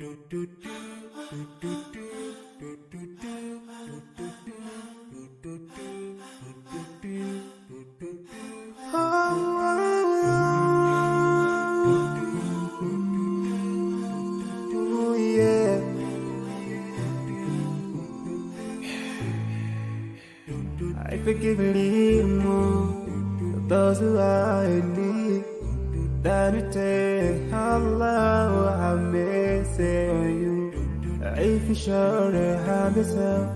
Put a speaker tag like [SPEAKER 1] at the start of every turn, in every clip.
[SPEAKER 1] I forgive a little more those who are in need. That you take Allah have mercy on you. If you surely have yourself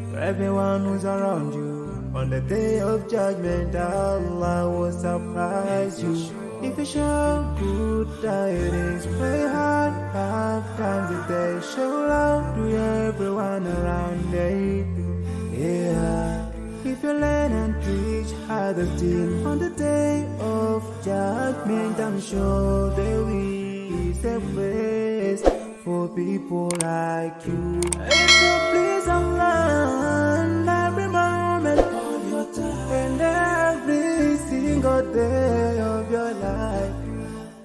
[SPEAKER 1] for everyone who's around you, on the day of judgment Allah will surprise you. If you show good tidings, pray hard 5 times a day. Show love to everyone around you. Yeah. If you learn and teach others still, on the day of judgment I'm sure there is a place for people like you. If you please Allah every moment of your time and every single day of your life,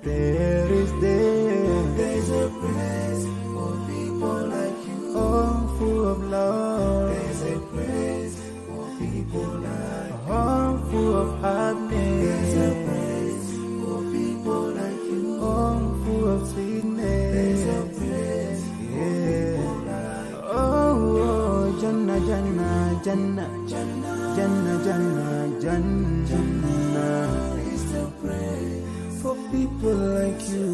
[SPEAKER 1] there's a place for people like you. Oh, full of love. There's a place people like home full of happiness. There's a place for people like you. Home full of sweetness. There's a place for people like you. Oh, Jannah, Jannah, Jannah, Jannah, Jannah, Jannah, Jannah. There's a place for people like you.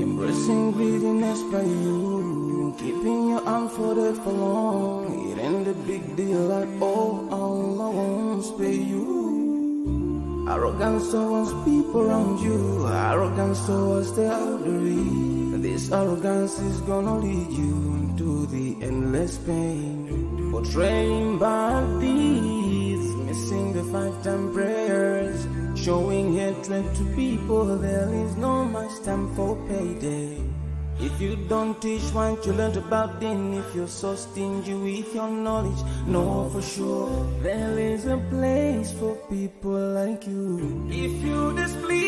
[SPEAKER 1] Embracing greediness by you, keeping your arm folded for long. It ain't a big deal at all. Allah won't spare you. Arrogance towards people around you, arrogance towards the elderly. This arrogance is gonna lead you to the endless pain. Portraying bad deeds, missing the 5-time prayers, showing hatred to people. There is no much time for payday. If you don't teach what you learned about then, if you're so stingy with your knowledge, know for sure there is a place for people like you. If you displease